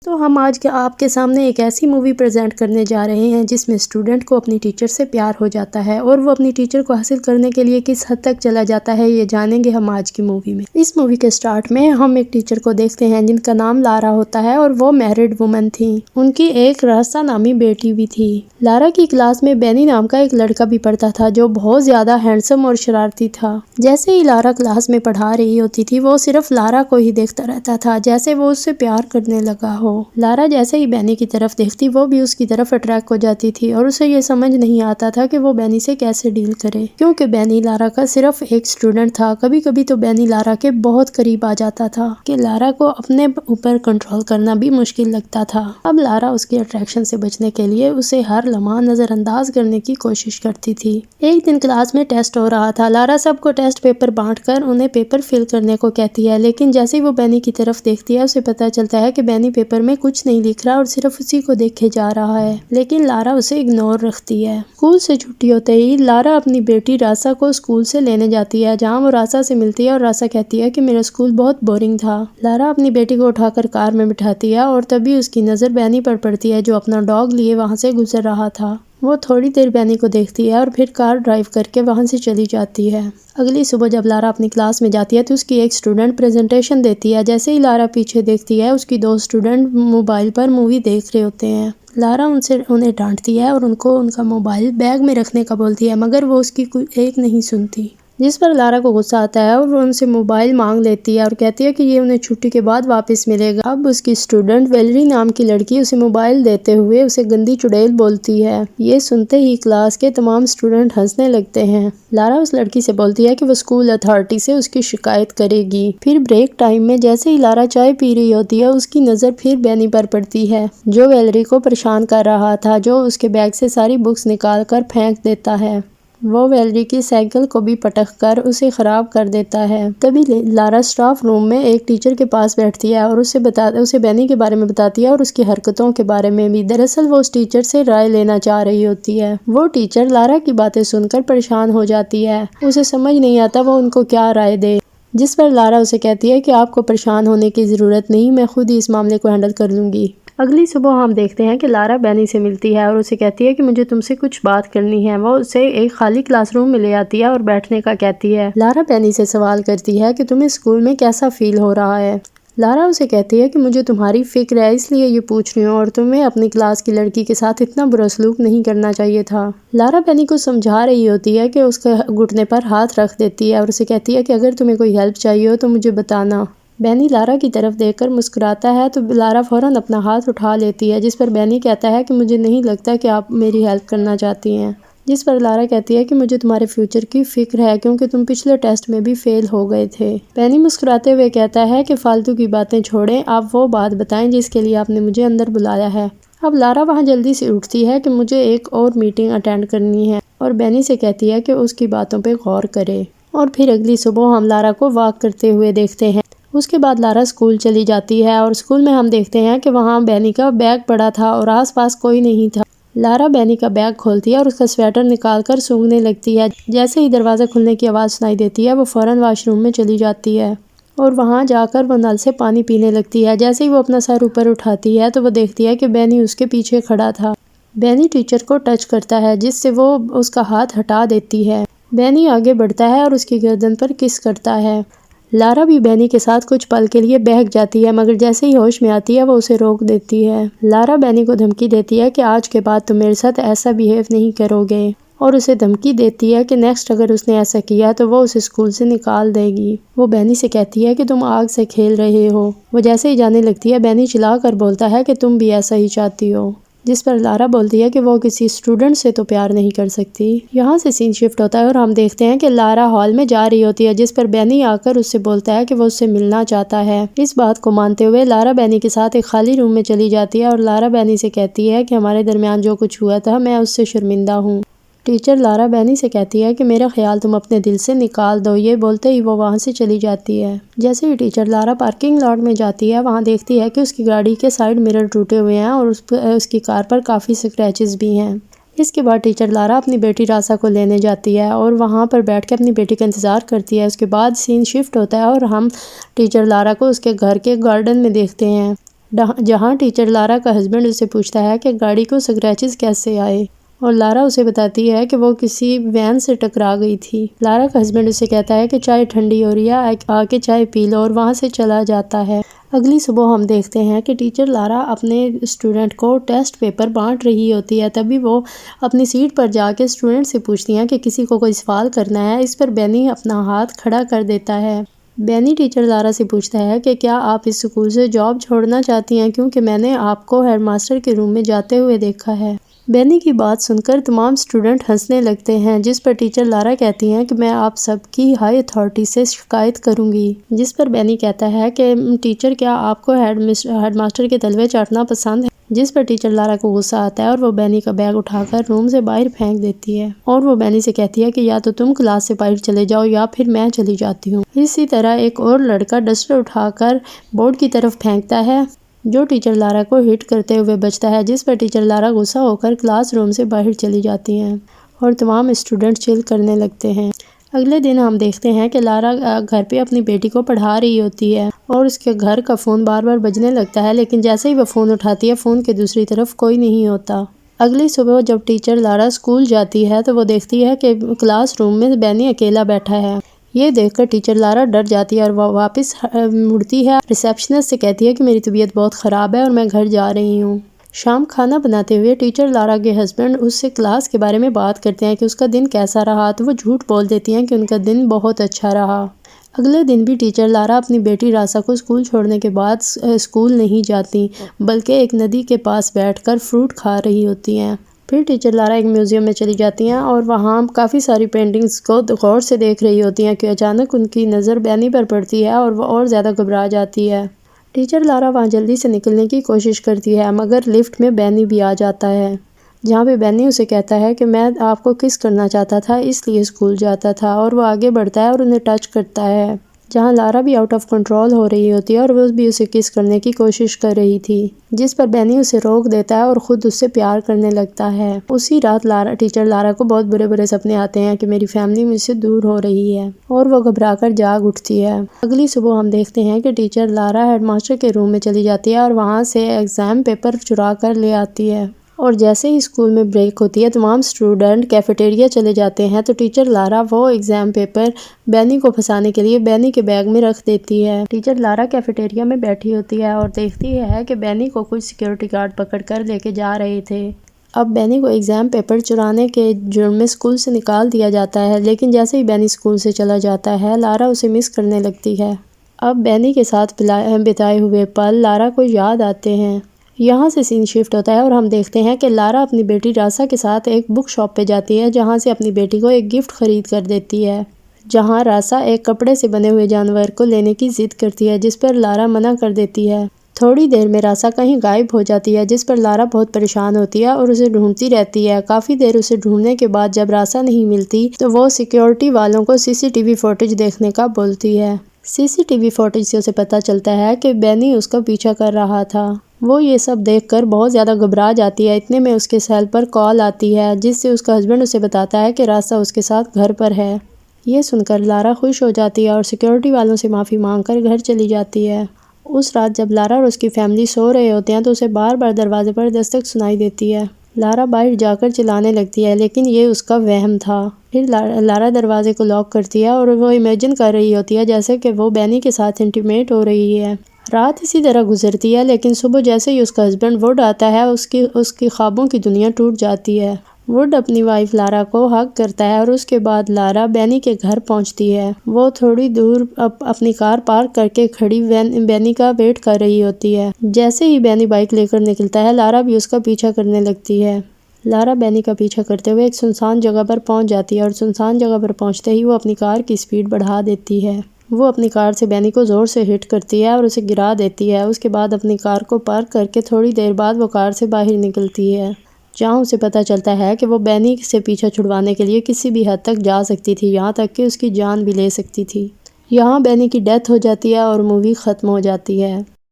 तो हम आज के आपके सामने एक ऐसी मूवी प्रेजेंट करने जा रहे हैं जिसमें स्टूडेंट को अपनी टीचर से प्यार हो जाता है और वो अपनी टीचर को हासिल करने के लिए किस हद तक चला जाता है ये जानेंगे हम आज की मूवी में। इस मूवी के स्टार्ट में हम एक टीचर को देखते हैं जिनका नाम लारा होता है और वो मैरिड वुमन थी। उनकी एक रास्ता नामी बेटी भी थी। लारा की क्लास में बेनी नाम का एक लड़का भी पढ़ता था जो बहुत ज्यादा हैंडसम और शरारती था। जैसे ही लारा क्लास में पढ़ा रही होती थी वो सिर्फ लारा को ही देखता रहता था, जैसे वो उससे प्यार करने लगा हो। लारा जैसे ही बेनी की तरफ देखती वो भी उसकी तरफ अट्रैक्ट हो जाती थी और उसे ये समझ नहीं आता था कि वो बेनी से कैसे डील करे, क्योंकि बेनी लारा का सिर्फ एक स्टूडेंट था। कभी कभी तो बेनी लारा के बहुत करीब आ जाता था कि लारा को अपने ऊपर कंट्रोल करना भी मुश्किल लगता था। अब लारा उसकी अट्रैक्शन से बचने के लिए उसे हर लम्हा नजरअंदाज करने की कोशिश करती थी। एक दिन क्लास में टेस्ट हो रहा था। लारा सबको टेस्ट पेपर बांटकर उन्हें पेपर फिल करने को कहती है, लेकिन जैसे ही वो बेनी की तरफ देखती है उसे पता चलता है कि बेनी पेपर में कुछ नहीं लिख रहा और सिर्फ उसी को देखे जा रहा है, लेकिन लारा उसे इग्नोर रखती है। स्कूल से छुट्टी होते ही लारा अपनी बेटी रासा को स्कूल से लेने जाती है, जहाँ वो रासा से मिलती है और रासा कहती है कि मेरा स्कूल बहुत बोरिंग था। लारा अपनी बेटी को उठाकर कार में बिठाती है और तभी उसकी नजर बेनी पर पड़ती है जो अपना डॉग लिए वहाँ से गुजर रहा था। वो थोड़ी देर बेनी को देखती है और फिर कार ड्राइव करके वहाँ से चली जाती है। अगली सुबह जब लारा अपनी क्लास में जाती है तो उसकी एक स्टूडेंट प्रेजेंटेशन देती है। जैसे ही लारा पीछे देखती है उसकी दो स्टूडेंट मोबाइल पर मूवी देख रहे होते हैं। लारा उन्हें डांटती है और उनको उनका मोबाइल बैग में रखने का बोलती है, मगर वो उसकी एक नहीं सुनती, जिस पर लारा को गुस्सा आता है और वो उनसे मोबाइल मांग लेती है और कहती है कि ये उन्हें छुट्टी के बाद वापस मिलेगा। अब उसकी स्टूडेंट वेलरी नाम की लड़की उसे मोबाइल देते हुए उसे गंदी चुड़ैल बोलती है। ये सुनते ही क्लास के तमाम स्टूडेंट हंसने लगते हैं। लारा उस लड़की से बोलती है कि वो स्कूल अथॉरिटी से उसकी शिकायत करेगी। फिर ब्रेक टाइम में जैसे ही लारा चाय पी रही होती है उसकी नज़र फिर बेनी पर पड़ती है जो वेलरी को परेशान कर रहा था, जो उसके बैग से सारी बुक्स निकाल कर फेंक देता है। वो वेलरी की साइकिल को भी पटक कर उसे खराब कर देता है। तभी लारा स्टाफ रूम में एक टीचर के पास बैठती है और उसे बेनी के बारे में बताती है और उसकी हरकतों के बारे में भी। दरअसल वो उस टीचर से राय लेना चाह रही होती है। वो टीचर लारा की बातें सुनकर परेशान हो जाती है। उसे समझ नहीं आता वो उनको क्या राय दे, जिस पर लारा उसे कहती है कि आपको परेशान होने की ज़रूरत नहीं, मैं खुद ही इस मामले को हैंडल कर लूँगी। अगली सुबह हम देखते हैं कि लारा बेनी से मिलती है और उसे कहती है कि मुझे तुमसे कुछ बात करनी है। वो उसे एक खाली क्लासरूम में ले आती है और बैठने का कहती है। लारा बेनी से सवाल करती है कि तुम्हें स्कूल में कैसा फील हो रहा है। लारा उसे कहती है कि मुझे तुम्हारी फिक्र है इसलिए ये पूछ रही हूँ और तुम्हें अपनी क्लास की लड़की के साथ इतना बुरा सलूक नहीं करना चाहिए था। लारा बेनी को समझा रही होती है कि उसके घुटने पर हाथ रख देती है और उसे कहती है कि अगर तुम्हें कोई हेल्प चाहिए हो तो मुझे बताना। बेनी लारा की तरफ देखकर मुस्कुराता है तो लारा फौरन अपना हाथ उठा लेती है, जिस पर बेनी कहता है कि मुझे नहीं लगता कि आप मेरी हेल्प करना चाहती हैं। जिस पर लारा कहती है कि मुझे तुम्हारे फ्यूचर की फिक्र है क्योंकि तुम पिछले टेस्ट में भी फेल हो गए थे। बेनी मुस्कुराते हुए कहता है कि फालतू की बातें छोड़ें, आप वो बात बताएं जिसके लिए आपने मुझे अंदर बुलाया है। अब लारा वहाँ जल्दी से उठती है कि मुझे एक और मीटिंग अटेंड करनी है और बेनी से कहती है कि उसकी बातों पर गौर करे। और फिर अगली सुबह हम लारा को वॉक करते हुए देखते हैं। उसके बाद लारा स्कूल चली जाती है और स्कूल में हम देखते हैं कि वहाँ बेनी का बैग पड़ा था और आसपास कोई नहीं था। लारा बेनी का बैग खोलती है और उसका स्वेटर निकालकर सूंघने लगती है। जैसे ही दरवाज़ा खुलने की आवाज़ सुनाई देती है वो फ़ौरन वॉशरूम में चली जाती है और वहाँ जाकर वो नल से पानी पीने लगती है। जैसे ही वो अपना सर ऊपर उठाती है तो वो देखती है कि बेनी उसके पीछे खड़ा था। बेनी टीचर को टच करता है जिससे वो उसका हाथ हटा देती है। बेनी आगे बढ़ता है और उसकी गर्दन पर किस करता है। लारा भी बेनी के साथ कुछ पल के लिए बहक जाती है, मगर जैसे ही होश में आती है वो उसे रोक देती है। लारा बेनी को धमकी देती है कि आज के बाद तुम मेरे साथ ऐसा बिहेव नहीं करोगे और उसे धमकी देती है कि नेक्स्ट अगर उसने ऐसा किया तो वो उसे स्कूल से निकाल देगी। वो बेनी से कहती है कि तुम आग से खेल रहे हो। वो जैसे ही जाने लगती है बेनी चिल्ला कर बोलता है कि तुम भी ऐसा ही चाहती हो, जिस पर लारा बोलती है कि वो किसी स्टूडेंट से तो प्यार नहीं कर सकती। यहाँ से सीन शिफ्ट होता है और हम देखते हैं कि लारा हॉल में जा रही होती है, जिस पर बेनी आकर उससे बोलता है कि वो उससे मिलना चाहता है। इस बात को मानते हुए लारा बेनी के साथ एक खाली रूम में चली जाती है और लारा बेनी से कहती है कि हमारे दरमियान जो कुछ हुआ था मैं उससे शर्मिंदा हूँ। टीचर लारा बेनी से कहती है कि मेरा ख्याल तुम अपने दिल से निकाल दो। ये बोलते ही वो वहाँ से चली जाती है। जैसे ही टीचर लारा पार्किंग लॉट में जाती है वहाँ देखती है कि उसकी गाड़ी के साइड मिरर टूटे हुए हैं और उसकी कार पर काफ़ी स्क्रैचेस भी हैं। इसके बाद टीचर लारा अपनी बेटी रासा को लेने जाती है और वहाँ पर बैठ के अपनी बेटी का इंतज़ार करती है। उसके बाद सीन शिफ्ट होता है और हम टीचर लारा को उसके घर के गार्डन में देखते हैं। जहाँ टीचर लारा का हस्बैंड उससे पूछता है कि गाड़ी को स्क्रैचेस कैसे आए, और लारा उसे बताती है कि वो किसी वैन से टकरा गई थी। लारा का हस्बैंड उसे कहता है कि चाय ठंडी हो रही है, आके चाय पी लो, और वहाँ से चला जाता है। अगली सुबह हम देखते हैं कि टीचर लारा अपने स्टूडेंट को टेस्ट पेपर बांट रही होती है। तभी वो अपनी सीट पर जाके स्टूडेंट से पूछती हैं कि किसी को कोई सवाल करना है। इस पर बेनी अपना हाथ खड़ा कर देता है। बेनी टीचर लारा से पूछता है कि क्या आप इस स्कूल से जॉब छोड़ना चाहती हैं, क्योंकि मैंने आपको हेडमास्टर के रूम में जाते हुए देखा है। बेनी की बात सुनकर तमाम स्टूडेंट हंसने लगते हैं, जिस पर टीचर लारा कहती हैं कि मैं आप सबकी हाई अथॉरिटी से शिकायत करूंगी। जिस पर बेनी कहता है कि टीचर, क्या आपको हेडमास्टर के तलवे चाटना पसंद है। जिस पर टीचर लारा को गुस्सा आता है और वो बेनी का बैग उठाकर रूम से बाहर फेंक देती है, और वो बेनी से कहती है कि या तो तुम क्लास से बाहर चले जाओ या फिर मैं चली जाती हूँ। इसी तरह एक और लड़का डस्टर उठाकर बोर्ड की तरफ फेंकता है, जो टीचर लारा को हिट करते हुए बचता है। जिस पर टीचर लारा गुस्सा होकर क्लासरूम से बाहर चली जाती हैं और तमाम स्टूडेंट चिल करने लगते हैं। अगले दिन हम देखते हैं कि लारा घर पे अपनी बेटी को पढ़ा रही होती है और उसके घर का फ़ोन बार बार बजने लगता है, लेकिन जैसे ही वह फ़ोन उठाती है फ़ोन के दूसरी तरफ कोई नहीं होता। अगली सुबह जब टीचर लारा स्कूल जाती है तो वो देखती है कि क्लासरूम में बेनी अकेला बैठा है। ये देखकर टीचर लारा डर जाती है और वह वापस मुड़ती है। रिसेप्शनिस्ट से कहती है कि मेरी तबीयत बहुत ख़राब है और मैं घर जा रही हूँ। शाम खाना बनाते हुए टीचर लारा के हस्बैंड उससे क्लास के बारे में बात करते हैं कि उसका दिन कैसा रहा, तो वो झूठ बोल देती हैं कि उनका दिन बहुत अच्छा रहा। अगले दिन भी टीचर लारा अपनी बेटी रासा को स्कूल छोड़ने के बाद स्कूल नहीं जाती, बल्कि एक नदी के पास बैठकर फ्रूट खा रही होती हैं। फिर टीचर लारा एक म्यूज़ियम में चली जाती हैं और वहाँ काफ़ी सारी पेंटिंग्स को गौर से देख रही होती हैं कि अचानक उनकी नज़र बेनी पर पड़ती है और वह और ज़्यादा घबरा जाती है। टीचर लारा वहाँ जल्दी से निकलने की कोशिश करती है, मगर लिफ्ट में बेनी भी आ जाता है, जहाँ पे बेनी उसे कहता है कि मैं आपको किस करना चाहता था, इसलिए स्कूल जाता था। और वो आगे बढ़ता है और उन्हें टच करता है, जहाँ लारा भी आउट ऑफ कंट्रोल हो रही होती है और वो भी उसे किस करने की कोशिश कर रही थी, जिस पर बेनी उसे रोक देता है और ख़ुद उससे प्यार करने लगता है। उसी रात टीचर लारा को बहुत बुरे बुरे सपने आते हैं कि मेरी फैमिली मुझसे दूर हो रही है, और वो घबराकर जाग उठती है। अगली सुबह हम देखते हैं कि टीचर लारा हेडमास्टर के रूम में चली जाती है और वहाँ से एग्ज़ाम पेपर चुरा कर ले आती है। और जैसे ही स्कूल में ब्रेक होती है तमाम स्टूडेंट कैफेटेरिया चले जाते हैं, तो टीचर लारा वो एग्ज़ाम पेपर बेनी को फंसाने के लिए बेनी के बैग में रख देती है। टीचर लारा कैफेटेरिया में बैठी होती है और देखती है कि बेनी को कुछ सिक्योरिटी गार्ड पकड़ कर लेके जा रहे थे। अब बेनी को एग्ज़ाम पेपर चुराने के जुर्म में स्कूल से निकाल दिया जाता है, लेकिन जैसे ही बेनी स्कूल से चला जाता है लारा उसे मिस करने लगती है। अब बेनी के साथ बिताए हुए पल लारा को याद आते हैं। यहाँ से सीन शिफ्ट होता है और हम देखते हैं कि लारा अपनी बेटी रासा के साथ एक बुक शॉप पे जाती है, जहाँ से अपनी बेटी को एक गिफ्ट खरीद कर देती है, जहाँ रासा एक कपड़े से बने हुए जानवर को लेने की जिद करती है, जिस पर लारा मना कर देती है। थोड़ी देर में रासा कहीं गायब हो जाती है, जिस पर लारा बहुत परेशान होती है और उसे ढूंढती रहती है। काफ़ी देर उसे ढूंढने के बाद जब रासा नहीं मिलती तो वो सिक्योरिटी वालों को CCTV फुटेज देखने का बोलती है। CCTV फुटेज से उसे पता चलता है कि बेनी उसका पीछा कर रहा था। वो ये सब देखकर बहुत ज़्यादा घबरा जाती है। इतने में उसके सेल पर कॉल आती है, जिससे उसका हस्बैंड उसे बताता है कि रासा उसके साथ घर पर है। ये सुनकर लारा खुश हो जाती है और सिक्योरिटी वालों से माफ़ी मांगकर घर चली जाती है। उस रात जब लारा और उसकी फैमिली सो रहे होते हैं तो उसे बार बार दरवाजे पर दस्तक सुनाई देती है। लारा बाहर जाकर चिल्लाने लगती है, लेकिन ये उसका वहम था। फिर लारा दरवाजे को लॉक करती है और वो इमेजिन कर रही होती है जैसे कि वो बेनी के साथ इंटीमेट हो रही है। रात इसी तरह गुजरती है, लेकिन सुबह जैसे ही उसका हस्बैंड वुड आता है उसकी ख्वाबों की दुनिया टूट जाती है। वुड अपनी वाइफ लारा को हग करता है और उसके बाद लारा बेनी के घर पहुंचती है। वो थोड़ी दूर अपनी कार पार्क करके खड़ी बेनी का वेट कर रही होती है। जैसे ही बेनी बाइक लेकर निकलता है लारा भी उसका पीछा करने लगती है। लारा बेनी का पीछा करते हुए एक सुनसान जगह पर पहुंच जाती है और सुनसान जगह पर पहुंचते ही वो अपनी कार की स्पीड बढ़ा देती है। वो अपनी कार से बेनी को ज़ोर से हिट करती है और उसे गिरा देती है। उसके बाद अपनी कार को पार्क करके थोड़ी देर बाद वो कार से बाहर निकलती है, जहाँ उसे पता चलता है कि वो बेनी से पीछा छुड़वाने के लिए किसी भी हद तक जा सकती थी, यहाँ तक कि उसकी जान भी ले सकती थी। यहाँ बेनी की डेथ हो जाती है और मूवी ख़त्म हो जाती है।